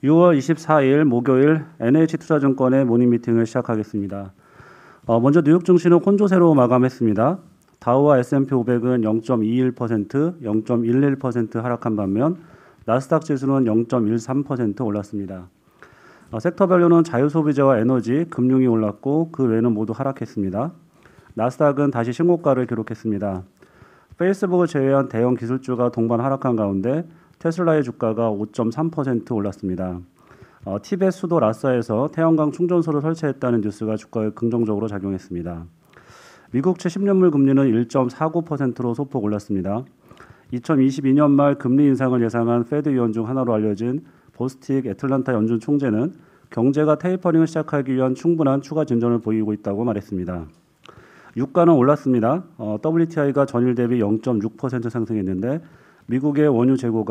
6월 24일 목요일 NH투자증권의 모닝 미팅을 시작하겠습니다. 먼저 뉴욕 증시는 혼조세로 마감했습니다. 다우와 S&P 500은 0.21%, 0.11% 하락한 반면 나스닥 지수는 0.13% 올랐습니다. 섹터별로는 자유소비재와 에너지, 금융이 올랐고 그 외는 모두 하락했습니다. 나스닥은 다시 신고가를 기록했습니다. 페이스북을 제외한 대형 기술주가 동반 하락한 가운데 테슬라의 주가가 5.3% 올랐습니다. 티벳 수도 라사에서 태양광 충전소를 설치했다는 뉴스가 주가에 긍정적으로 작용했습니다. 미국채 10년물 금리는 1.49%로 소폭 올랐습니다. 2022년 말 금리 인상을 예상한 페드 위원 중 하나로 알려진 보스틱 애틀란타 연준 총재는 경제가 테이퍼링을 시작하기 위한 충분한 추가 진전을 보이고 있다고 말했습니다. 유가는 올랐습니다. WTI가 전일 대비 0.6% 상승했는데 미국의 원유 재고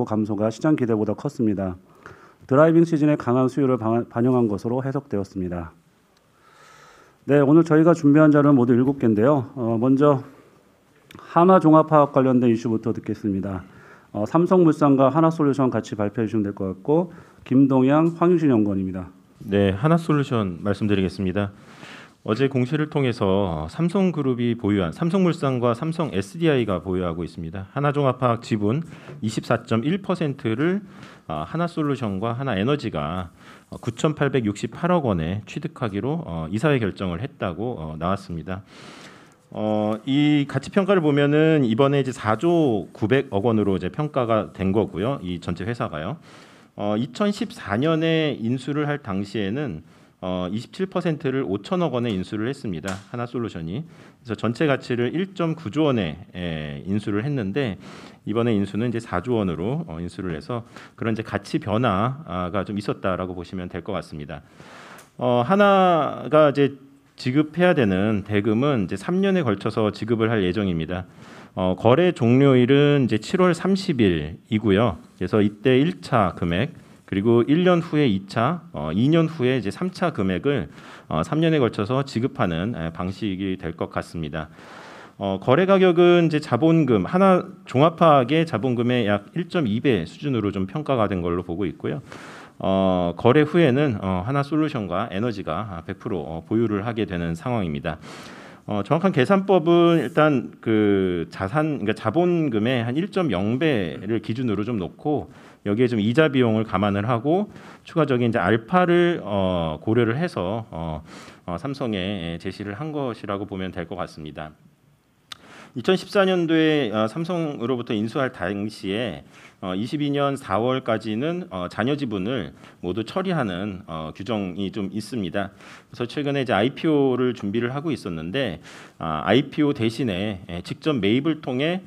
감소가 시장 기대보다 컸습니다. 드라이빙 시즌의 강한 수요를 반영한 것으로 해석되었습니다. 네, 오늘 저희가 준비한 자료는 모두 7개인데요. 먼저 한화종합화학 관련된 이슈부터 듣겠습니다. 삼성물산과 하나솔루션 같이 발표해 주시면 될 것 같고 김동양, 황유신 연구원입니다. 네, 하나솔루션 말씀드리겠습니다. 어제 공시를 통해서 삼성그룹이 보유한 삼성물산과 삼성 SDI가 보유하고 있습니다. 하나종합화학 지분 24.1%를 하나솔루션과 하나에너지가 9,868억 원에 취득하기로 이사회 결정을 했다고 나왔습니다. 이 가치 평가를 보면은 이번에 이제 4조 900억 원으로 이제 평가가 된 거고요. 이 전체 회사가요. 2014년에 인수를 할 당시에는 27%를 5천억 원에 인수를 했습니다. 하나솔루션이. 그래서 전체 가치를 1.9조 원에 인수를 했는데 이번에 인수는 이제 4조 원으로 인수를 해서 그런 이제 가치 변화가 좀 있었다라고 보시면 될 것 같습니다. 하나가 이제 지급해야 되는 대금은 이제 3년에 걸쳐서 지급을 할 예정입니다. 거래 종료일은 이제 7월 30일이고요. 그래서 이때 1차 금액 그리고 1년 후에 2차, 2년 후에 이제 3차 금액을 3년에 걸쳐서 지급하는 방식이 될 것 같습니다. 거래 가격은 이제 자본금 하나 종합화학의 자본금의 약 1.2배 수준으로 좀 평가가 된 걸로 보고 있고요. 거래 후에는 하나솔루션과 에너지가 100% 보유를 하게 되는 상황입니다. 정확한 계산법은 일단 그 그러니까 자본금의 한 1.0배를 기준으로 좀 놓고 여기에 좀 이자 비용을 감안을 하고 추가적인 이제 알파를 고려를 해서 삼성에 제시를 한 것이라고 보면 될 것 같습니다. 2014년도에 삼성으로부터 인수할 당시에 22년 4월까지는 자녀 지분을 모두 처리하는 규정이 좀 있습니다. 그래서 최근에 이제 IPO를 준비를 하고 있었는데 IPO 대신에 직접 매입을 통해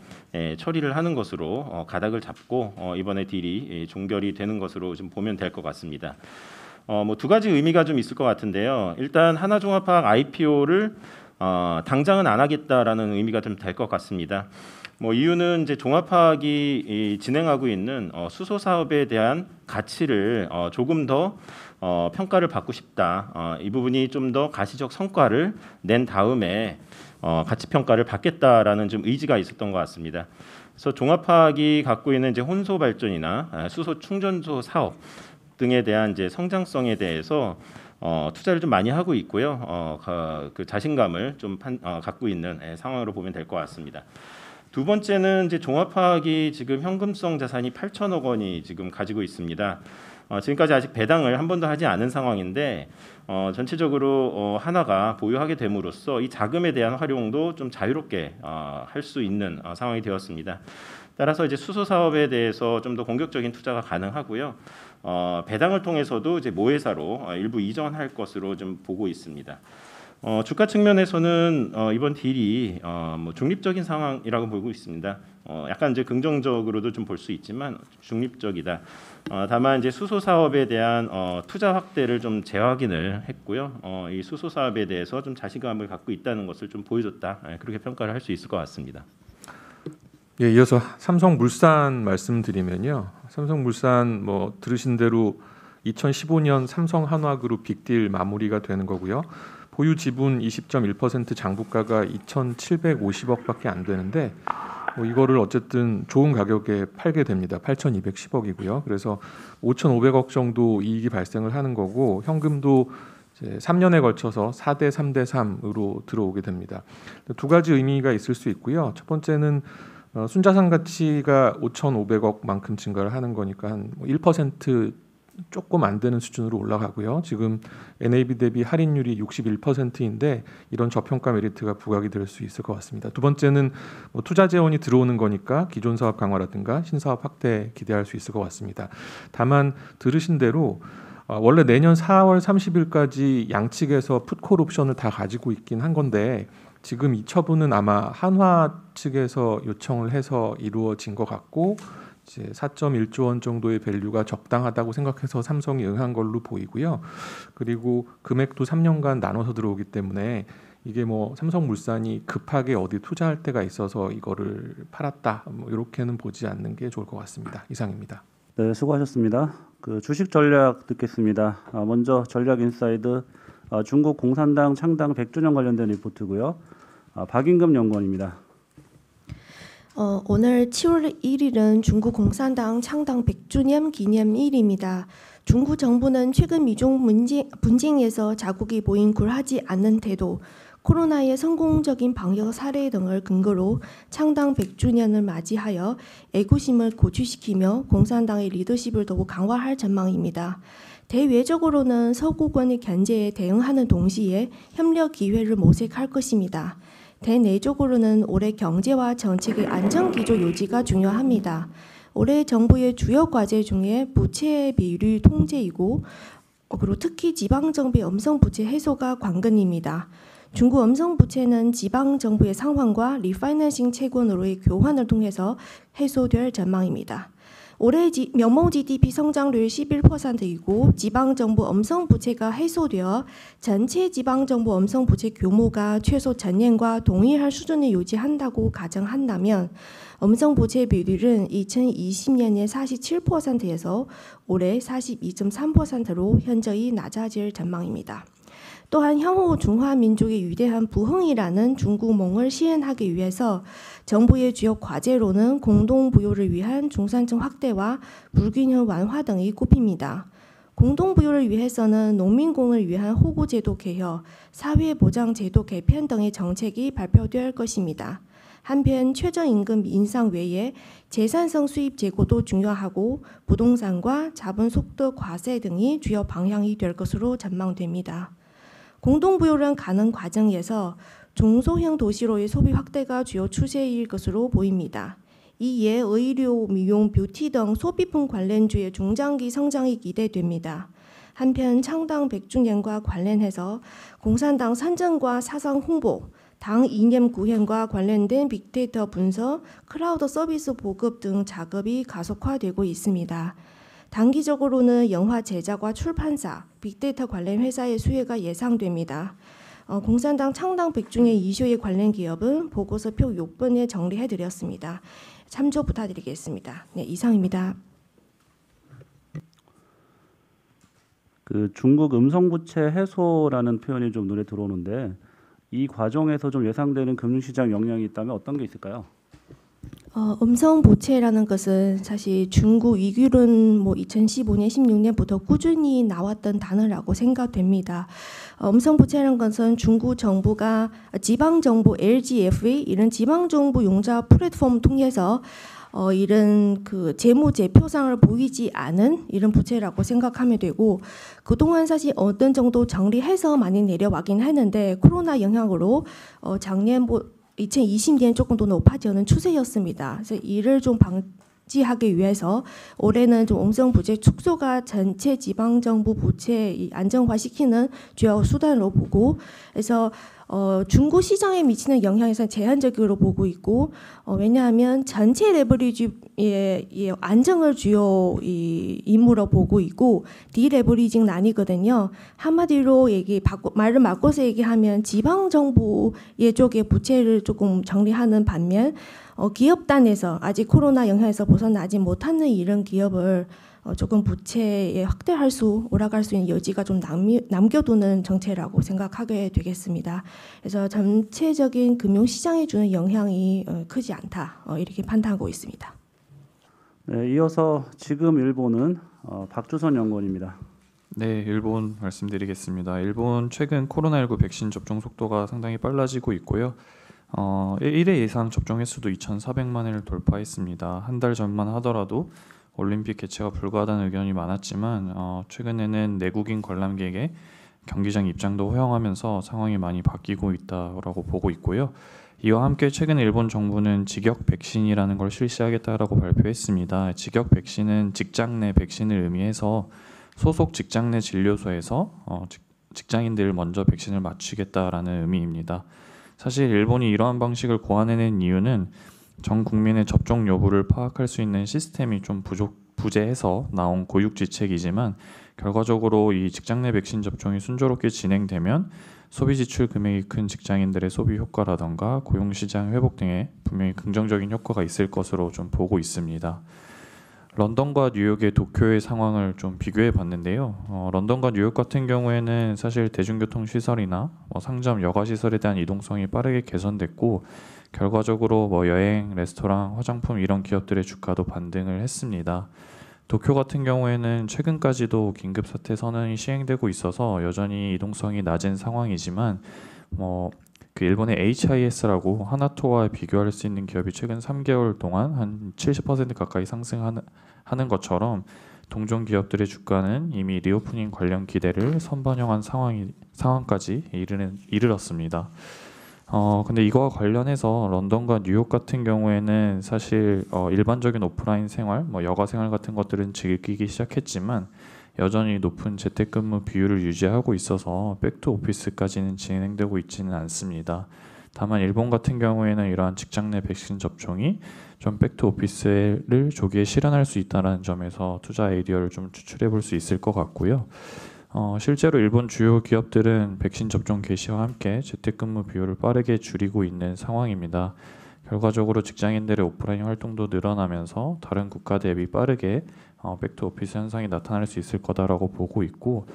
처리를 하는 것으로 가닥을 잡고 이번에 딜이 종결이 되는 것으로 좀 보면 될 것 같습니다. 뭐 두 가지 의미가 좀 있을 것 같은데요. 일단 하나종합화학 IPO를 당장은 안 하겠다라는 의미가 좀 될 것 같습니다. 뭐 이유는 이제 종합화학이 진행하고 있는 수소 사업에 대한 가치를 조금 더 평가를 받고 싶다. 이 부분이 좀 더 가시적 성과를 낸 다음에 가치 평가를 받겠다라는 좀 의지가 있었던 것 같습니다. 그래서 종합화학이 갖고 있는 이제 혼소 발전이나 수소 충전소 사업 등에 대한 이제 성장성에 대해서 투자를 좀 많이 하고 있고요. 그 자신감을 좀 갖고 있는 상황으로 보면 될 것 같습니다. 두 번째는 이제 종합화학이 지금 현금성 자산이 8천억 원이 지금 가지고 있습니다. 지금까지 아직 배당을 한 번도 하지 않은 상황인데 전체적으로 하나가 보유하게 됨으로써 이 자금에 대한 활용도 좀 자유롭게 할 수 있는 상황이 되었습니다. 따라서 이제 수소 사업에 대해서 좀 더 공격적인 투자가 가능하고요. 배당을 통해서도 이제 모회사로 일부 이전할 것으로 좀 보고 있습니다. 주가 측면에서는 이번 딜이 뭐 중립적인 상황이라고 보고 있습니다. 약간 이제 긍정적으로도 좀 볼 수 있지만 중립적이다. 다만 이제 수소 사업에 대한 투자 확대를 좀 재확인을 했고요. 이 수소 사업에 대해서 좀 자신감을 갖고 있다는 것을 좀 보여줬다. 그렇게 평가를 할 수 있을 것 같습니다. 예, 이어서 삼성물산 말씀드리면요. 삼성물산 뭐 들으신 대로 2015년 삼성한화그룹 빅딜 마무리가 되는 거고요. 보유 지분 20.1% 장부가가 2,750억밖에 안 되는데 이거를 어쨌든 좋은 가격에 팔게 됩니다. 8,210억이고요. 그래서 5,500억 정도 이익이 발생을 하는 거고 현금도 이제 3년에 걸쳐서 4대 3대 3으로 들어오게 됩니다. 두 가지 의미가 있을 수 있고요. 첫 번째는 순자산 가치가 5,500억만큼 증가를 하는 거니까 한 1% 조금 안 되는 수준으로 올라가고요. 지금 NAV 대비 할인율이 61%인데 이런 저평가 메리트가 부각이 될 수 있을 것 같습니다. 두 번째는 투자 재원이 들어오는 거니까 기존 사업 강화라든가 신사업 확대 기대할 수 있을 것 같습니다. 다만 들으신 대로 원래 내년 4월 30일까지 양측에서 풋콜 옵션을 다 가지고 있긴 한 건데 지금 이 처분은 아마 한화 측에서 요청을 해서 이루어진 것 같고 이제 4.1조 원 정도의 밸류가 적당하다고 생각해서 삼성이 응한 걸로 보이고요. 그리고 금액도 3년간 나눠서 들어오기 때문에 이게 삼성물산이 급하게 어디 투자할 때가 있어서 이거를 팔았다 이렇게는 보지 않는 게 좋을 것 같습니다. 이상입니다. 네, 수고하셨습니다. 주식 전략 듣겠습니다. 먼저 전략 인사이드 중국 공산당 창당 100주년 관련된 리포트고요. 박임금 연구원입니다. 오늘 7월 1일은 중국 공산당 창당 100주년 기념일입니다. 중국 정부는 최근 미중 분쟁에서 자국이 보인 굴하지 않는 태도, 코로나의 성공적인 방역 사례 등을 근거로 창당 100주년을 맞이하여 애국심을 고취시키며 공산당의 리더십을 더욱 강화할 전망입니다. 대외적으로는 서구권의 견제에 대응하는 동시에 협력 기회를 모색할 것입니다. 대내적으로는 올해 경제와 정책의 안정기조 유지가 중요합니다. 올해 정부의 주요 과제 중에 부채 비율 통제이고 그리고 특히 지방정부의 엄성부채 해소가 관건입니다. 중국 엄성부채는 지방정부의 상환과 리파이낸싱 채권으로의 교환을 통해서 해소될 전망입니다. 올해 명목 GDP 성장률 11%이고 지방정부 엄성부채가 해소되어 전체 지방정부 엄성부채 규모가 최소 전년과 동일할 수준을 유지한다고 가정한다면 엄성부채 비율은 2020년에 47%에서 올해 42.3%로 현저히 낮아질 전망입니다. 또한 향후 중화민족의 위대한 부흥이라는 중국몽을 실현하기 위해서 정부의 주요 과제로는 공동부유를 위한 중산층 확대와 불균형 완화 등이 꼽힙니다. 공동부유를 위해서는 농민공을 위한 호구제도 개혁, 사회보장제도 개편 등의 정책이 발표될 것입니다. 한편 최저임금 인상 외에 재산성 수입 제고도 중요하고 부동산과 자본소득 과세 등이 주요 방향이 될 것으로 전망됩니다. 공동부유를 가는 과정에서 중소형 도시로의 소비 확대가 주요 추세일 것으로 보입니다. 이에 의료, 미용, 뷰티 등 소비품 관련주의 중장기 성장이 기대됩니다. 한편 창당 100주년과 관련해서 공산당 선전과 사상 홍보, 당 이념 구현과 관련된 빅데이터 분석, 클라우드 서비스 보급 등 작업이 가속화되고 있습니다. 단기적으로는 영화 제작과 출판사, 빅데이터 관련 회사의 수혜가 예상됩니다. 공산당 창당 100주년 이슈에 관련 기업은 보고서표 6번에 정리해드렸습니다. 참조 부탁드리겠습니다. 네, 이상입니다. 중국 음성부채 해소라는 표현이 좀 눈에 들어오는데 이 과정에서 좀 예상되는 금융시장 영향이 있다면 어떤 게 있을까요? 음성부채라는 것은 사실 중국 위기론 2015년, 16년부터 꾸준히 나왔던 단어라고 생각됩니다. 음성부채라는 것은 중국 정부가 지방정부 LGFA 이런 지방정부 용자 플랫폼 통해서 이런 재무제표상을 보이지 않은 이런 부채라고 생각하면 되고 그동안 사실 어떤 정도 정리해서 많이 내려가긴 했는데 코로나 영향으로 작년 2020년 조금 더 높아지는 추세였습니다. 그래서 이를 좀 방지하기 위해서 올해는 좀 음성부채 축소가 전체 지방정부 부채 안정화시키는 주요 수단으로 보고 그래서 중국 시장에 미치는 영향에서 제한적으로 보고 있고 왜냐하면 전체 레버리지의 안정을 주요 임무로 보고 있고 디레버리징은 아니거든요. 한마디로 말을 바꿔서 얘기하면 지방 정부의 쪽의 부채를 조금 정리하는 반면 기업단에서 아직 코로나 영향에서 벗어나지 못하는 이런 기업을 조금 부채에 확대할 수 올라갈 수 있는 여지가 좀 남겨두는 정책이라고 생각하게 되겠습니다. 그래서 전체적인 금융시장에 주는 영향이 크지 않다 이렇게 판단하고 있습니다. 네, 이어서 지금 일본은 박주선 연구원입니다. 네, 일본 말씀드리겠습니다. 일본 최근 코로나19 백신 접종 속도가 상당히 빨라지고 있고요. 1회 예상 접종 횟수도 2,400만 회를 돌파했습니다. 한 달 전만 하더라도 올림픽 개최가 불가하다는 의견이 많았지만 최근에는 내국인 관람객의 경기장 입장도 허용하면서 상황이 많이 바뀌고 있다고 보고 있고요. 이와 함께 최근 일본 정부는 직역 백신이라는 걸 실시하겠다라고 발표했습니다. 직역 백신은 직장 내 백신을 의미해서 소속 직장 내 진료소에서 직장인들을 먼저 백신을 맞추겠다라는 의미입니다. 사실 일본이 이러한 방식을 고안해낸 이유는 전 국민의 접종 여부를 파악할 수 있는 시스템이 좀 부재해서 나온 고육지책이지만 결과적으로 이 직장 내 백신 접종이 순조롭게 진행되면 소비 지출 금액이 큰 직장인들의 소비 효과라던가 고용시장 회복 등에 분명히 긍정적인 효과가 있을 것으로 좀 보고 있습니다. 런던과 뉴욕의 도쿄의 상황을 좀 비교해 봤는데요. 런던과 뉴욕 같은 경우에는 사실 대중교통 시설이나 상점, 여가 시설에 대한 이동성이 빠르게 개선됐고 결과적으로 여행, 레스토랑, 화장품 이런 기업들의 주가도 반등을 했습니다. 도쿄 같은 경우에는 최근까지도 긴급사태 선언이 시행되고 있어서 여전히 이동성이 낮은 상황이지만 그 일본의 HIS라고 하나토와 비교할 수 있는 기업이 최근 3개월 동안 한 70% 가까이 상승하는 것처럼 동종 기업들의 주가는 이미 리오프닝 관련 기대를 선반영한 상황까지 이르렀습니다. 근데 이거와 관련해서 런던과 뉴욕 같은 경우에는 사실 일반적인 오프라인 생활, 여가 생활 같은 것들은 즐기기 시작했지만 여전히 높은 재택근무 비율을 유지하고 있어서 백투 오피스까지는 진행되고 있지는 않습니다. 다만 일본 같은 경우에는 이러한 직장 내 백신 접종이 좀 백투 오피스를 조기에 실현할 수 있다는 점에서 투자 아이디어를 좀 추출해 볼 수 있을 것 같고요. 실제로 일본 주요 기업들은 백신 접종 개시와 함께 재택근무 비율을 빠르게 줄이고 있는 상황입니다. 결과적으로 직장인들의 오프라인 활동도 늘어나면서 다른 국가 대비 빠르게 백투 오피스 현상이 나타날 수 있을 거다라고 보고 있고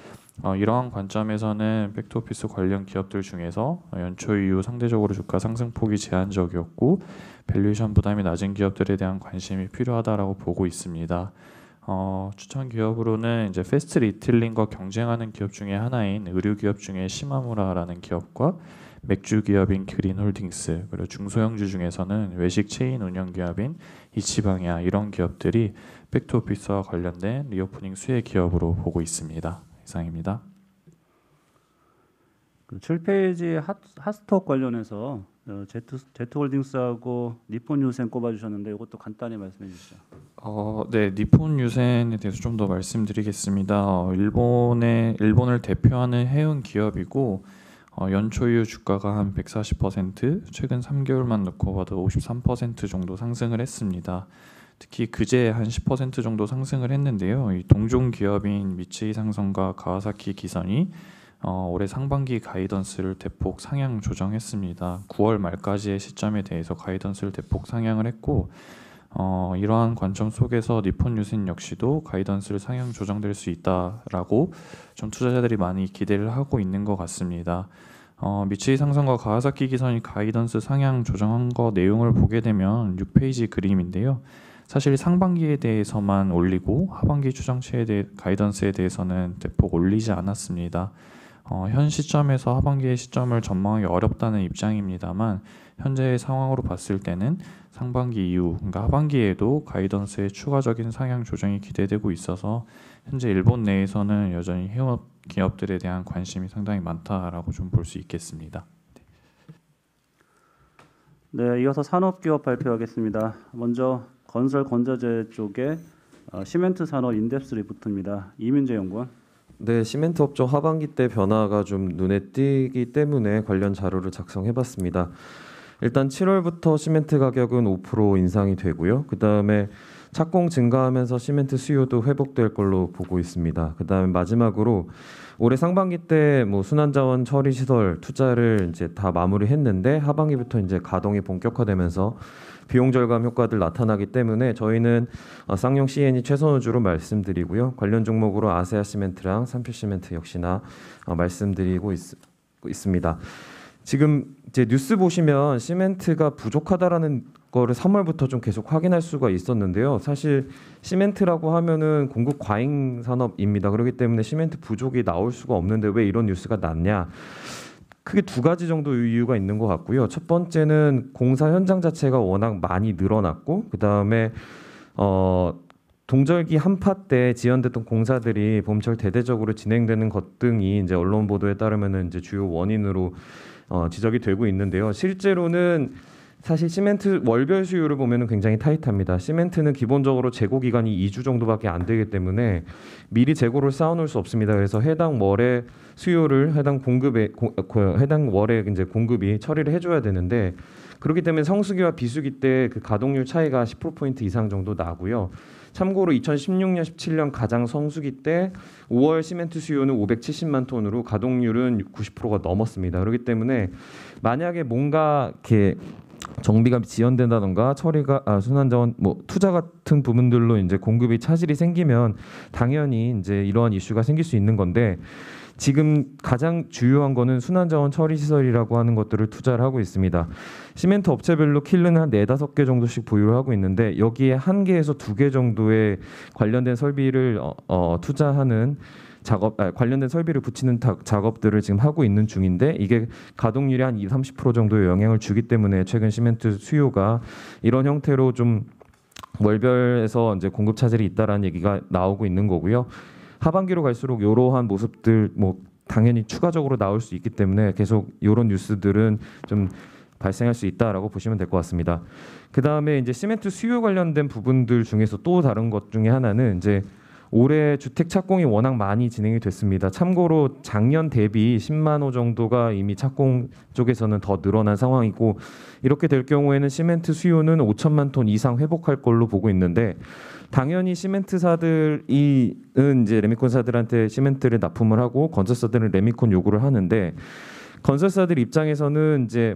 이러한 관점에서는 백투 오피스 관련 기업들 중에서 연초 이후 상대적으로 주가 상승폭이 제한적이었고 밸류에이션 부담이 낮은 기업들에 대한 관심이 필요하다라고 보고 있습니다. 추천 기업으로는 이제 패스트 리테일링과 경쟁하는 기업 중에 하나인 의류 기업 중에 시마무라라는 기업과 맥주 기업인 그린홀딩스, 그리고 중소형주 중에서는 외식 체인 운영 기업인 이치방야 이런 기업들이 백투오피스와 관련된 리오프닝 수혜 기업으로 보고 있습니다. 이상입니다. 7페이지 핫스톡 관련해서 제트홀딩스하고 니폰유센 꼽아주셨는데 이것도 간단히 말씀해 주시죠. 네, 니폰유센에 대해서 좀 더 말씀드리겠습니다. 일본을 대표하는 해운 기업이고 연초 이후 주가가 한 140%, 최근 3개월만 놓고 봐도 53% 정도 상승을 했습니다. 특히 그제 한 10% 정도 상승을 했는데요. 이 동종 기업인 미츠이 상선과 가와사키 기선이 올해 상반기 가이던스를 대폭 상향 조정했습니다. 9월 말까지의 시점에 대해서 가이던스를 대폭 상향을 했고 이러한 관점 속에서 니폰유센 역시도 가이던스를 상향 조정될 수 있다라고 좀 투자자들이 많이 기대를 하고 있는 것 같습니다. 미츠이 상선과 가와사키 기선이 가이던스 상향 조정한 거 내용을 보게 되면 6페이지 그림인데요. 사실 상반기에 대해서만 올리고 하반기 추정치에 대해 가이던스에 대해서는 대폭 올리지 않았습니다. 현 시점에서 하반기의 시점을 전망하기 어렵다는 입장입니다만 현재의 상황으로 봤을 때는 상반기 이후, 그러니까 하반기에도 가이던스의 추가적인 상향 조정이 기대되고 있어서 현재 일본 내에서는 여전히 해운 기업들에 대한 관심이 상당히 많다라고 좀 볼 수 있겠습니다. 네, 이어서 산업기업 발표하겠습니다. 먼저 건설 건자재 쪽에 시멘트 산업 인덱스 리포트입니다. 이민재 연구원. 네, 시멘트 업종 하반기 때 변화가 좀 눈에 띄기 때문에 관련 자료를 작성해봤습니다. 일단 7월부터 시멘트 가격은 5% 인상이 되고요. 그 다음에 착공 증가하면서 시멘트 수요도 회복될 걸로 보고 있습니다. 그다음에 마지막으로 올해 상반기 때 뭐 순환자원 처리 시설 투자를 이제 다 마무리했는데 하반기부터 이제 가동이 본격화되면서 비용 절감 효과들 나타나기 때문에 저희는 쌍용 CN이 최선우주로 말씀드리고요. 관련 종목으로 아세아 시멘트랑 삼필 시멘트 역시나 말씀드리고 있습니다. 지금 이제 뉴스 보시면 시멘트가 부족하다라는 거를 3월부터 좀 계속 확인할 수가 있었는데요. 사실 시멘트라고 하면은 공급 과잉 산업입니다. 그렇기 때문에 시멘트 부족이 나올 수가 없는데 왜 이런 뉴스가 났냐? 크게 두 가지 정도 이유가 있는 것 같고요. 첫 번째는 공사 현장 자체가 워낙 많이 늘어났고, 그 다음에 동절기 한파 때 지연됐던 공사들이 봄철 대대적으로 진행되는 것 등이 이제 언론 보도에 따르면은 이제 주요 원인으로 지적이 되고 있는데요. 실제로는 사실 시멘트 월별 수요를 보면은 굉장히 타이트합니다. 시멘트는 기본적으로 재고 기간이 2주 정도밖에 안 되기 때문에 미리 재고를 쌓아놓을 수 없습니다. 그래서 해당 월의 수요를 해당 월에 이제 공급이 처리를 해줘야 되는데 그렇기 때문에 성수기와 비수기 때 그 가동률 차이가 10% 이상 정도 나고요. 참고로 2016년, 17년 가장 성수기 때 5월 시멘트 수요는 570만 톤으로 가동률은 90%가 넘었습니다. 그렇기 때문에 만약에 뭔가 이렇게 정비가 지연된다던가 처리가 순환자원 뭐 투자 같은 부분들로 이제 공급이 차질이 생기면 당연히 이제 이러한 이슈가 생길 수 있는 건데 지금 가장 주요한 거는 순환자원 처리 시설이라고 하는 것들을 투자를 하고 있습니다. 시멘트 업체별로 킬러는 한 4-5개 정도씩 보유를 하고 있는데 여기에 1개에서 2개 정도의 관련된 설비를 투자하는 관련된 설비를 붙이는 작업들을 지금 하고 있는 중인데 이게 가동률이 한 20-30% 정도의 영향을 주기 때문에 최근 시멘트 수요가 이런 형태로 좀 월별에서 이제 공급 차질이 있다라는 얘기가 나오고 있는 거고요. 하반기로 갈수록 이러한 모습들 뭐 당연히 추가적으로 나올 수 있기 때문에 계속 이런 뉴스들은 좀 발생할 수 있다라고 보시면 될 것 같습니다. 그 다음에 이제 시멘트 수요 관련된 부분들 중에서 또 다른 것 중에 하나는 이제 올해 주택 착공이 워낙 많이 진행이 됐습니다. 참고로 작년 대비 10만 호 정도가 이미 착공 쪽에서는 더 늘어난 상황이고 이렇게 될 경우에는 시멘트 수요는 5천만 톤 이상 회복할 걸로 보고 있는데 당연히 시멘트사들은 이제 레미콘사들한테 시멘트를 납품을 하고 건설사들은 레미콘 요구를 하는데 건설사들 입장에서는 이제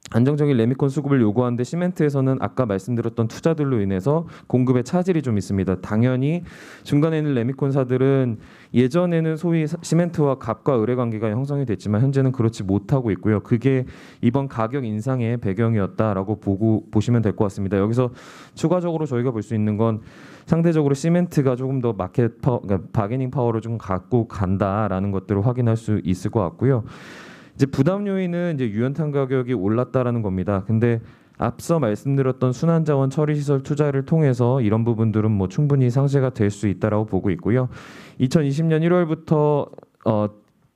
안정적인 레미콘 수급을 요구하는데 시멘트에서는 아까 말씀드렸던 투자들로 인해서 공급에 차질이 좀 있습니다. 당연히 중간에 있는 레미콘사들은 예전에는 소위 시멘트와 갑과 을의 관계가 형성이 됐지만 현재는 그렇지 못하고 있고요. 그게 이번 가격 인상의 배경이었다라고 보시면 될 것 같습니다. 여기서 추가적으로 저희가 볼 수 있는 건 상대적으로 시멘트가 조금 더 마켓 파워, 그러니까 바게닝 파워를 좀 갖고 간다라는 것들을 확인할 수 있을 것 같고요. 이제 부담 요인은 이제 유연탄 가격이 올랐다라는 겁니다. 근데 앞서 말씀드렸던 순환자원 처리 시설 투자를 통해서 이런 부분들은 뭐 충분히 상쇄가 될 수 있다라고 보고 있고요. 2020년 1월부터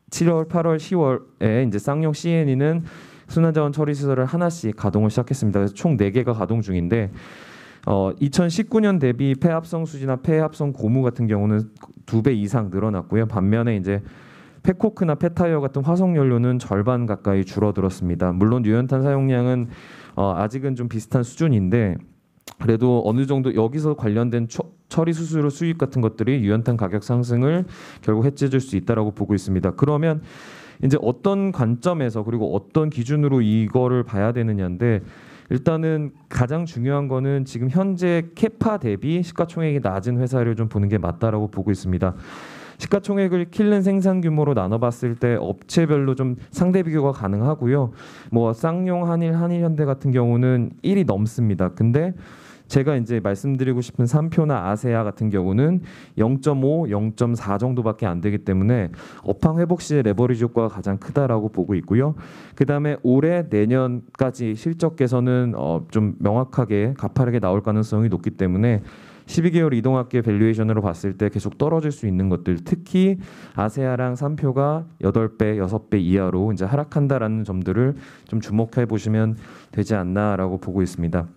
7월, 8월, 10월에 이제 쌍용 CNE는 순환자원 처리 시설을 하나씩 가동을 시작했습니다. 그래서 총 4개가 가동 중인데 2019년 대비 폐합성 수지나 폐합성 고무 같은 경우는 2배 이상 늘어났고요. 반면에 이제 폐코크나 폐타이어 같은 화석 연료는 절반 가까이 줄어들었습니다. 물론 유연탄 사용량은 아직은 좀 비슷한 수준인데 그래도 어느 정도 여기서 관련된 처리 수수료 수입 같은 것들이 유연탄 가격 상승을 결국 해치줄 수 있다라고 보고 있습니다. 그러면 이제 어떤 관점에서 그리고 어떤 기준으로 이거를 봐야 되느냐인데 일단은 가장 중요한 거는 지금 현재 캐파 대비 시가총액이 낮은 회사를 좀 보는 게 맞다라고 보고 있습니다. 시가총액을 킬른 생산 규모로 나눠봤을 때 업체별로 좀 상대 비교가 가능하고요. 뭐 쌍용, 한일, 한일현대 같은 경우는 1이 넘습니다. 근데 제가 이제 말씀드리고 싶은 삼표나 아세아 같은 경우는 0.5, 0.4 정도밖에 안 되기 때문에 업황 회복 시의 레버리지 효과가 가장 크다라고 보고 있고요. 그 다음에 올해 내년까지 실적 개선은 좀 명확하게 가파르게 나올 가능성이 높기 때문에 12개월 이동학계 밸류에이션으로 봤을 때 계속 떨어질 수 있는 것들 특히 아세아랑 삼표가 8배, 6배 이하로 이제 하락한다라는 점들을 좀 주목해 보시면 되지 않나라고 보고 있습니다.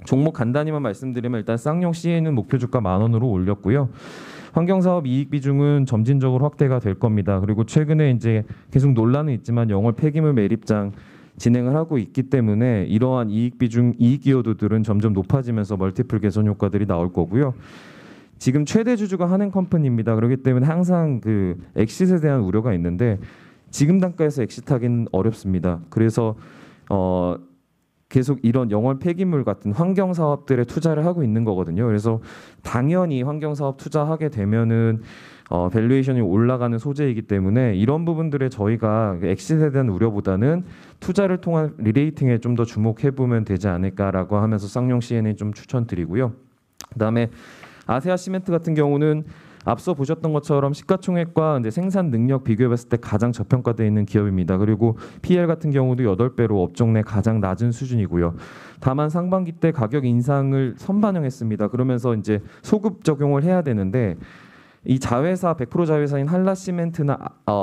종목 간단히만 말씀드리면 일단 쌍용 CN은 목표 주가 10,000원으로 올렸고요. 환경사업 이익 비중은 점진적으로 확대가 될 겁니다. 그리고 최근에 이제 계속 논란은 있지만 영월 폐기물 매립장 진행을 하고 있기 때문에 이러한 이익 기여도들은 점점 높아지면서 멀티플 개선 효과들이 나올 거고요. 지금 최대 주주가 한행 컴퍼니입니다. 그렇기 때문에 항상 그 엑싯에 대한 우려가 있는데 지금 단가에서 엑싯하기는 어렵습니다. 그래서 계속 이런 영월 폐기물 같은 환경 사업들에 투자를 하고 있는 거거든요. 그래서 당연히 환경 사업 투자하게 되면은 밸류에이션이 올라가는 소재이기 때문에 이런 부분들에 저희가 엑싯에 대한 우려보다는 투자를 통한 리레이팅에 좀 더 주목해 보면 되지 않을까라고 하면서 쌍용 CNA 좀 추천드리고요. 그다음에 아세아 시멘트 같은 경우는 앞서 보셨던 것처럼 시가총액과 이제 생산 능력 비교해봤을 때 가장 저평가되어 있는 기업입니다. 그리고 PL 같은 경우도 8배로 업종 내 가장 낮은 수준이고요. 다만 상반기 때 가격 인상을 선반영했습니다. 그러면서 이제 소급 적용을 해야 되는데 이 자회사 100% 자회사인 한라시멘트나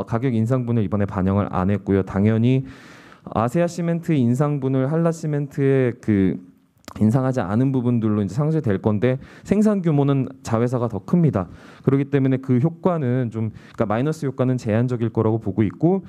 가격 인상분을 이번에 반영을 안 했고요. 당연히 아세아 시멘트 인상분을 한라시멘트의 그 인상하지 않은 부분들로 이제 상쇄될 건데 생산 규모는 자회사가 더 큽니다. 그렇기 때문에 그 효과는 좀 그러니까 마이너스 효과는 제한적일 거라고 보고 있고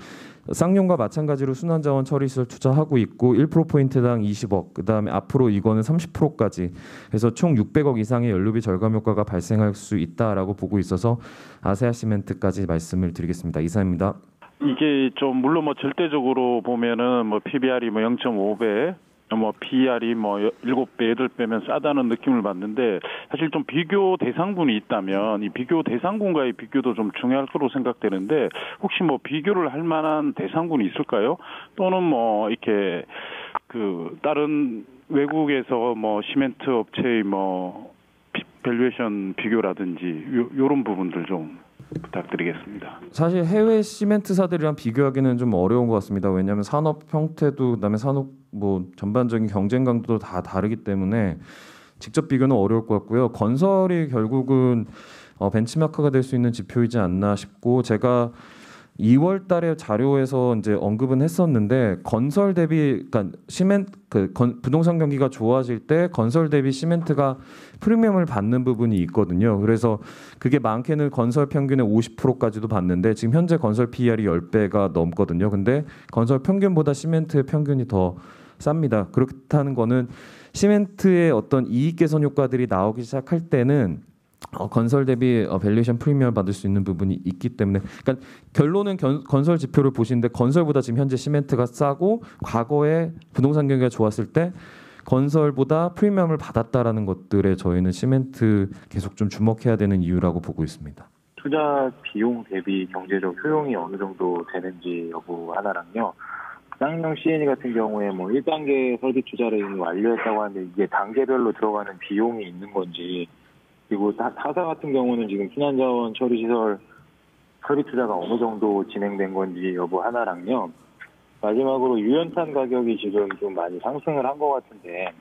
쌍용과 마찬가지로 순환자원 처리시설 투자하고 있고 1%포인트당 20억 그다음에 앞으로 이거는 30%까지 해서 총 600억 이상의 연료비 절감 효과가 발생할 수 있다라고 보고 있어서 아세아 시멘트까지 말씀을 드리겠습니다. 이상입니다. 이게 좀 물론 뭐 절대적으로 보면은 뭐 PBR이 뭐 0.5배 뭐 PER이 뭐 7배, 8배면 싸다는 느낌을 받는데 사실 좀 비교 대상군이 있다면 이 비교 대상군과의 비교도 좀 중요할 거로 생각되는데 혹시 뭐 비교를 할 만한 대상군이 있을까요? 또는 뭐 이렇게 그 다른 외국에서 뭐 시멘트 업체의 뭐 밸류에이션 비교라든지 요런 부분들 좀 부탁드리겠습니다. 사실 해외 시멘트사들이랑 비교하기는 좀 어려운 것 같습니다. 왜냐하면 산업 형태도 그다음에 산업 뭐 전반적인 경쟁 강도도 다 다르기 때문에 직접 비교는 어려울 것 같고요. 건설이 결국은 벤치마크가 될 수 있는 지표이지 않나 싶고 제가 2월 달에 자료에서 이제 언급은 했었는데 건설 대비 그러니까 부동산 경기가 좋아질 때 건설 대비 시멘트가 프리미엄을 받는 부분이 있거든요. 그래서 그게 많게는 건설 평균의 50%까지도 받는데 지금 현재 건설 PER이 10배가 넘거든요. 근데 건설 평균보다 시멘트의 평균이 더 쌉니다. 그렇다는 거는 시멘트의 어떤 이익 개선 효과들이 나오기 시작할 때는 건설 대비 밸류에이션 프리미엄을 받을 수 있는 부분이 있기 때문에 그러니까 결론은 건설 지표를 보시는데 건설보다 지금 현재 시멘트가 싸고 과거에 부동산 경기가 좋았을 때 건설보다 프리미엄을 받았다라는 것들에 저희는 시멘트 계속 좀 주목해야 되는 이유라고 보고 있습니다. 투자 비용 대비 경제적 효용이 어느 정도 되는지 여부 하나랑요. 쌍용 CNE 같은 경우에 뭐 1단계 설비 투자를 이미 완료했다고 하는데 이게 단계별로 들어가는 비용이 있는 건지 그리고 타사 같은 경우는 지금 순환자원 처리시설 설비 투자가 어느 정도 진행된 건지 여부 하나랑요. 마지막으로 유연탄 가격이 지금 좀 많이 상승을 한 것 같은데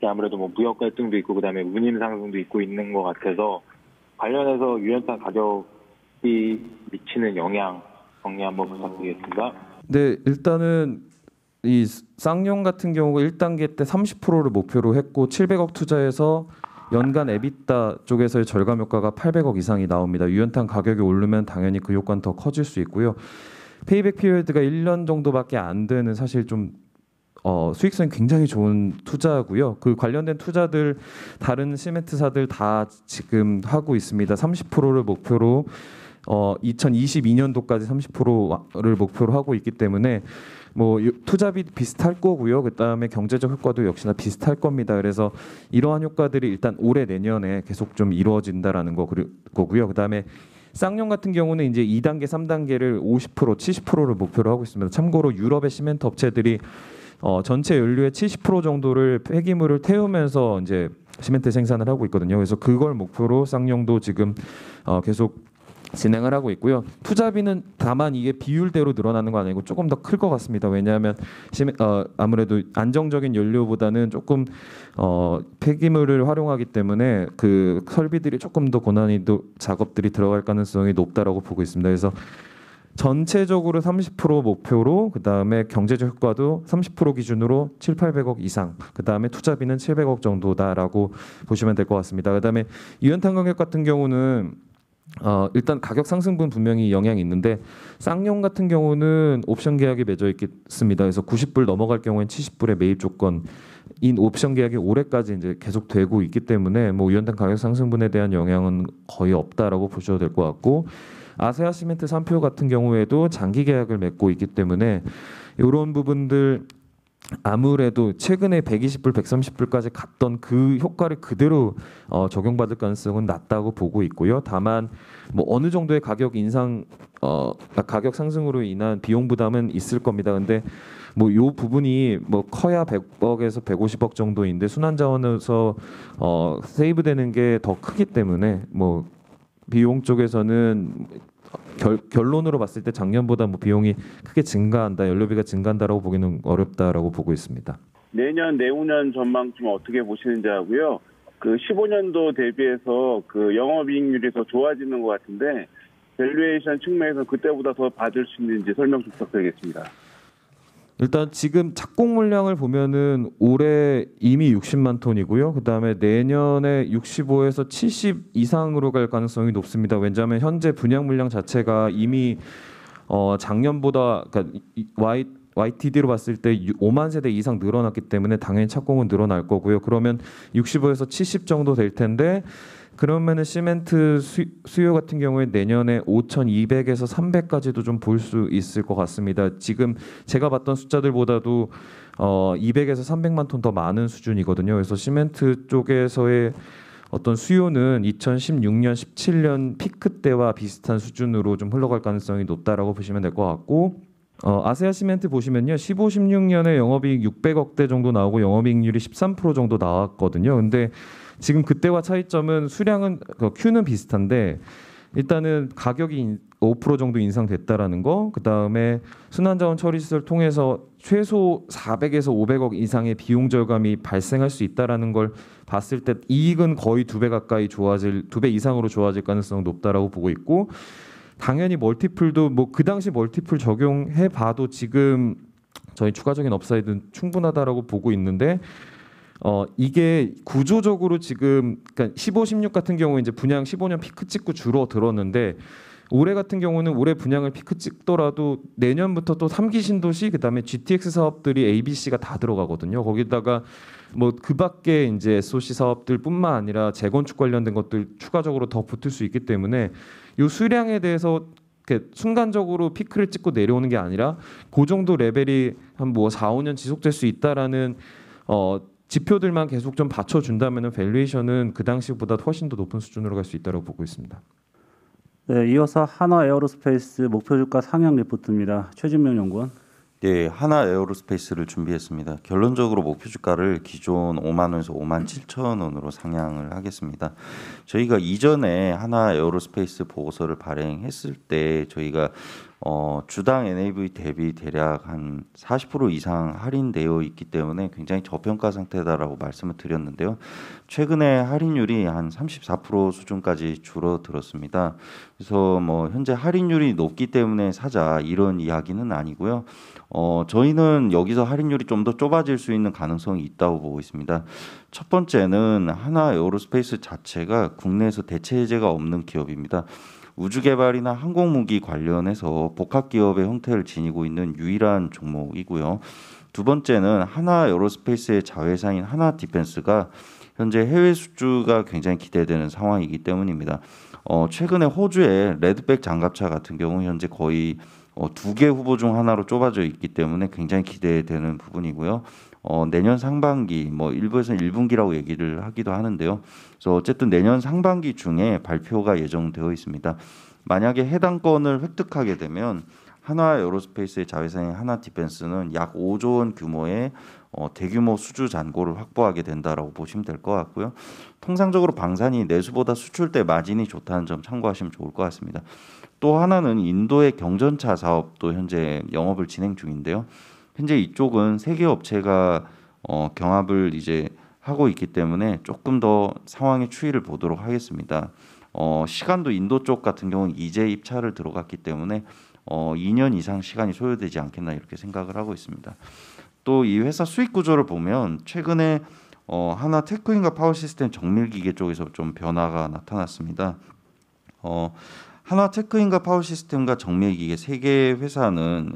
아무래도 뭐 무역 갈등도 있고 그다음에 운임 상승도 있고 있는 것 같아서 관련해서 유연탄 가격이 미치는 영향 정리 한번 부탁드리겠습니다. 네, 일단은 이 쌍용 같은 경우 1단계 때 30%를 목표로 했고 700억 투자해서 연간 에비타 쪽에서의 절감 효과가 800억 이상이 나옵니다. 유연탄 가격이 오르면 당연히 그 효과는 더 커질 수 있고요. 페이백 피리어드가 1년 정도밖에 안 되는 사실 좀 수익성이 굉장히 좋은 투자고요. 그 관련된 투자들 다른 시멘트사들 다 지금 하고 있습니다. 30%를 목표로 2022년도까지 30%를 목표로 하고 있기 때문에 뭐 투자비 비슷할 거고요. 그다음에 경제적 효과도 역시나 비슷할 겁니다. 그래서 이러한 효과들이 일단 올해 내년에 계속 좀 이루어진다라는 거고요. 그다음에 쌍용 같은 경우는 이제 2단계, 3단계를 50%, 70%를 목표로 하고 있습니다. 참고로 유럽의 시멘트 업체들이 전체 연료의 70% 정도를 폐기물을 태우면서 이제 시멘트 생산을 하고 있거든요. 그래서 그걸 목표로 쌍용도 지금 계속 진행을 하고 있고요. 투자비는 다만 이게 비율대로 늘어나는 거 아니고 조금 더 클 것 같습니다. 왜냐하면 아무래도 안정적인 연료보다는 조금 폐기물을 활용하기 때문에 그 설비들이 조금 더 고난이도 작업들이 들어갈 가능성이 높다라고 보고 있습니다. 그래서 전체적으로 30% 목표로 그다음에 경제적 효과도 30% 기준으로 700~800억 이상 그다음에 투자비는 700억 정도다라고 보시면 될 것 같습니다. 그다음에 유연탄 가격 같은 경우는 일단 가격 상승분 분명히 영향이 있는데 쌍용 같은 경우는 옵션 계약이 맺어 있겠습니다. 그래서 90불 넘어갈 경우엔 70불의 매입 조건인 옵션 계약이 올해까지 이제 계속 되고 있기 때문에 뭐 유연탄 가격 상승분에 대한 영향은 거의 없다라고 보셔도 될 것 같고 아세아 시멘트 3표 같은 경우에도 장기 계약을 맺고 있기 때문에 이런 부분들 아무래도 최근에 120불, 130불까지 갔던 그 효과를 그대로 적용받을 가능성은 낮다고 보고 있고요. 다만 뭐 어느 정도의 가격 인상, 가격 상승으로 인한 비용 부담은 있을 겁니다. 근데 뭐 요 부분이 뭐 커야 100억에서 150억 정도인데 순환자원에서 세이브되는 게 더 크기 때문에 뭐 비용 쪽에서는 결론으로 봤을 때 작년보다 뭐 비용이 크게 증가한다, 연료비가 증가한다라고 보기는 어렵다라고 보고 있습니다. 내년, 내후년 전망 좀 어떻게 보시는지 하고요. 그 15년도 대비해서 그 영업이익률이 더 좋아지는 것 같은데 밸류에이션 측면에서 그때보다 더 받을 수 있는지 설명 좀 부탁드리겠습니다. 일단 지금 착공 물량을 보면은 올해 이미 60만 톤이고요. 그다음에 내년에 65에서 70 이상으로 갈 가능성이 높습니다. 왜냐하면 현재 분양 물량 자체가 이미 작년보다 그러니까 YTD로 봤을 때 5만 세대 이상 늘어났기 때문에 당연히 착공은 늘어날 거고요. 그러면 65에서 70 정도 될 텐데 그러면은 시멘트 수요 같은 경우에 내년에 5,200에서 300까지도 좀 볼 수 있을 것 같습니다. 지금 제가 봤던 숫자들보다도 200에서 300만 톤 더 많은 수준이거든요. 그래서 시멘트 쪽에서의 어떤 수요는 2016년, 17년 피크 때와 비슷한 수준으로 좀 흘러갈 가능성이 높다라고 보시면 될 것 같고 아세아 시멘트 보시면요. 15, 16년에 영업이익 600억대 정도 나오고 영업이익률이 13% 정도 나왔거든요. 근데 지금 그때와 차이점은 수량은 Q는 비슷한데 일단은 가격이 5% 정도 인상됐다라는 거, 그 다음에 순환자원 처리 시설 통해서 최소 400에서 500억 이상의 비용 절감이 발생할 수 있다라는 걸 봤을 때 이익은 거의 2배 가까이 2배 이상으로 좋아질 가능성은 높다라고 보고 있고 당연히 멀티플도 뭐 그 당시 멀티플 적용해 봐도 지금 저희 추가적인 업사이드는 충분하다라고 보고 있는데. 이게 구조적으로 지금 그러니까 15, 16 같은 경우에 이제 분양 15년 피크 찍고 줄어들었는데 올해 같은 경우는 올해 분양을 피크 찍더라도 내년부터 또 3기 신도시 그다음에 GTX 사업들이 ABC가 다 들어가거든요. 거기다가 뭐 그밖에 이제 SOC 사업들뿐만 아니라 재건축 관련된 것들 추가적으로 더 붙을 수 있기 때문에 이 수량에 대해서 순간적으로 피크를 찍고 내려오는 게 아니라 그 정도 레벨이 한 뭐 4, 5년 지속될 수 있다라는 지표들만 계속 좀 받쳐준다면 밸류에이션은 그 당시보다 훨씬 더 높은 수준으로 갈 수 있다고 보고 있습니다. 네, 이어서 하나 에어로스페이스 목표 주가 상향 리포트입니다. 최진명 연구원. 네, 하나 에어로스페이스를 준비했습니다. 결론적으로 목표 주가를 기존 5만 원에서 5만 7천 원으로 상향을 하겠습니다. 저희가 이전에 하나 에어로스페이스 보고서를 발행했을 때 저희가 주당 NAV 대비 대략 한 40% 이상 할인되어 있기 때문에 굉장히 저평가 상태다라고 말씀을 드렸는데요. 최근에 할인율이 한 34% 수준까지 줄어들었습니다. 그래서 뭐 현재 할인율이 높기 때문에 사자 이런 이야기는 아니고요. 저희는 여기서 할인율이 좀 더 좁아질 수 있는 가능성이 있다고 보고 있습니다. 첫 번째는 하나 에어로스페이스 자체가 국내에서 대체 해제가 없는 기업입니다. 우주개발이나 항공무기 관련해서 복합기업의 형태를 지니고 있는 유일한 종목이고요. 두 번째는 하나 에어로스페이스의 자회사인 하나 디펜스가 현재 해외 수주가 굉장히 기대되는 상황이기 때문입니다. 최근에 호주의 레드백 장갑차 같은 경우 현재 거의 2개 후보 중 하나로 좁아져 있기 때문에 굉장히 기대되는 부분이고요. 내년 상반기 뭐 일부에서는 1분기라고 얘기를 하기도 하는데요. 그래서 어쨌든 내년 상반기 중에 발표가 예정되어 있습니다. 만약에 해당 건을 획득하게 되면 하나 에어로스페이스의 자회사인 하나 디펜스는 약 5조 원 규모의 대규모 수주 잔고를 확보하게 된다라고 보시면 될 것 같고요. 통상적으로 방산이 내수보다 수출때 마진이 좋다는 점 참고하시면 좋을 것 같습니다. 또 하나는 인도의 경전차 사업도 현재 영업을 진행 중인데요. 현재 이쪽은 세계 업체가 경합을 이제 하고 있기 때문에 조금 더 상황의 추이를 보도록 하겠습니다. 시간도 인도 쪽 같은 경우는 이제 입찰을 들어갔기 때문에 2년 이상 시간이 소요되지 않겠나 이렇게 생각을 하고 있습니다. 또 이 회사 수익 구조를 보면 최근에 하나 테크윈과 파워시스템 정밀기계 쪽에서 좀 변화가 나타났습니다. 한화테크인과 파워시스템과 정밀기계 세 개 회사는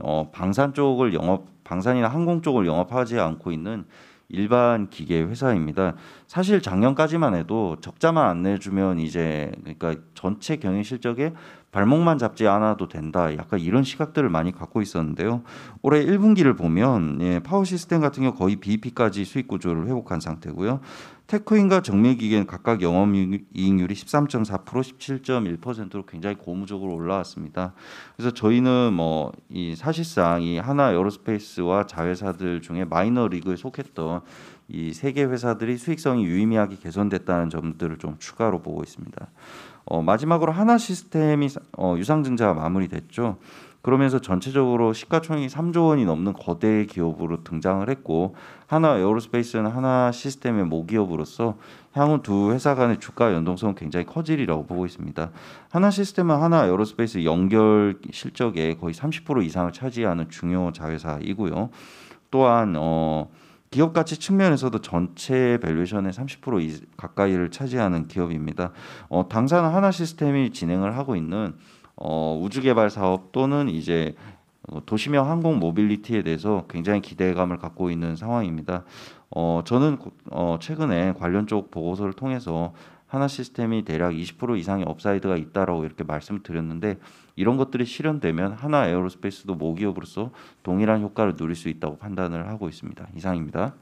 방산이나 항공 쪽을 영업하지 않고 있는 일반 기계 회사입니다. 사실 작년까지만 해도 적자만 안 내주면 이제 그러니까 전체 경영 실적에 발목만 잡지 않아도 된다. 약간 이런 시각들을 많이 갖고 있었는데요. 올해 1분기를 보면 파워시스템 같은 경우 거의 BEP까지 수익 구조를 회복한 상태고요. 테크인과 정밀기계는 각각 영업이익률이 13.4%, 17.1%로 굉장히 고무적으로 올라왔습니다. 그래서 저희는 사실상 이 하나 에어로스페이스와 자회사들 중에 마이너 리그에 속했던 이 세 개 회사들이 수익성이 유의미하게 개선됐다는 점들을 좀 추가로 보고 있습니다. 마지막으로 하나 시스템이 유상증자가 마무리됐죠. 그러면서 전체적으로 시가총액이 3조 원이 넘는 거대 기업으로 등장을 했고 하나 에어로스페이스는 하나 시스템의 모기업으로서 향후 두 회사 간의 주가 연동성은 굉장히 커지리라고 보고 있습니다. 하나 시스템은 하나 에어로스페이스 연결 실적의 거의 30% 이상을 차지하는 중요 자회사이고요. 또한 기업 가치 측면에서도 전체 밸류에이션의 30% 가까이를 차지하는 기업입니다. 당사는 하나 시스템이 진행을 하고 있는 우주 개발 사업 또는 이제 도시명 항공 모빌리티에 대해서 굉장히 기대감을 갖고 있는 상황입니다. 저는 최근에 관련 쪽 보고서를 통해서 하나 시스템이 대략 20% 이상의 업사이드가 있다라고 이렇게 말씀을 드렸는데 이런 것들이 실현되면 하나 에어로스페이스도 모기업으로서 동일한 효과를 누릴 수 있다고 판단을 하고 있습니다. 이상입니다.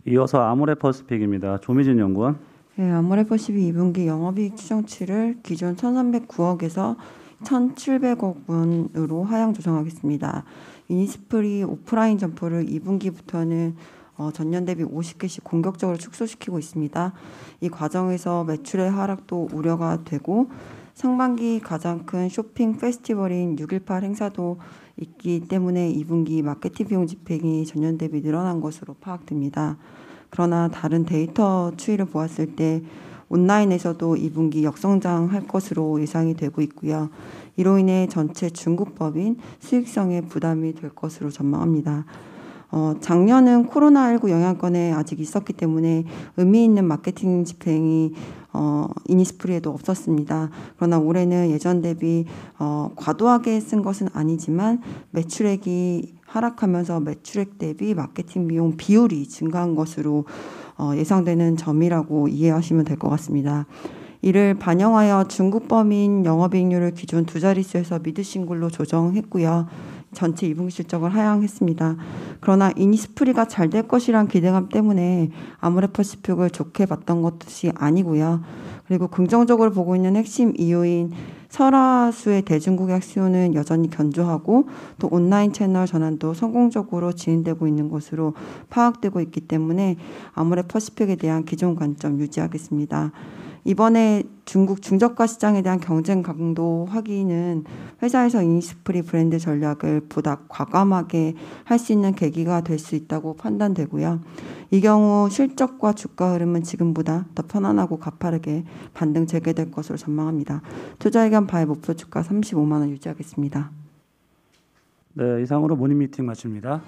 이어서 아모레퍼시픽입니다. 조미진 연구원. 네, 아모레퍼시픽 2분기 영업이익 추정치를 기존 1,309억에서 1,700억 원으로 하향 조정하겠습니다. 이니스프리 오프라인 점포를 2분기부터는 전년 대비 50개씩 공격적으로 축소시키고 있습니다. 이 과정에서 매출의 하락도 우려가 되고 상반기 가장 큰 쇼핑 페스티벌인 6.18 행사도 있기 때문에 2분기 마케팅 비용 집행이 전년 대비 늘어난 것으로 파악됩니다. 그러나 다른 데이터 추이를 보았을 때 온라인에서도 2분기 역성장할 것으로 예상이 되고 있고요. 이로 인해 전체 중국법인 수익성에 부담이 될 것으로 전망합니다. 작년은 코로나19 영향권에 아직 있었기 때문에 의미 있는 마케팅 집행이 이니스프리에도 없었습니다. 그러나 올해는 예전 대비 과도하게 쓴 것은 아니지만 매출액이 하락하면서 매출액 대비 마케팅 비용 비율이 증가한 것으로 예상되는 점이라고 이해하시면 될 것 같습니다. 이를 반영하여 중국 범인 영업이익률을 기존 두 자릿수에서 미드싱글로 조정했고요. 전체 2분기 실적을 하향했습니다. 그러나 이니스프리가 잘 될 것이란 기대감 때문에 아모레퍼시픽을 좋게 봤던 것이 아니고요. 그리고 긍정적으로 보고 있는 핵심 이유인 설화수의 대중고객 수요는 여전히 견조하고 또 온라인 채널 전환도 성공적으로 진행되고 있는 것으로 파악되고 있기 때문에 아모레퍼시픽에 대한 기존 관점 유지하겠습니다. 이번에 중국 중저가 시장에 대한 경쟁 강도 확인은 회사에서 이니스프리 브랜드 전략을 보다 과감하게 할 수 있는 계기가 될 수 있다고 판단되고요. 이 경우 실적과 주가 흐름은 지금보다 더 편안하고 가파르게 반등 재개될 것으로 전망합니다. 투자 의견 바이 목표 주가 35만 원 유지하겠습니다. 네, 이상으로 모닝 미팅 마칩니다.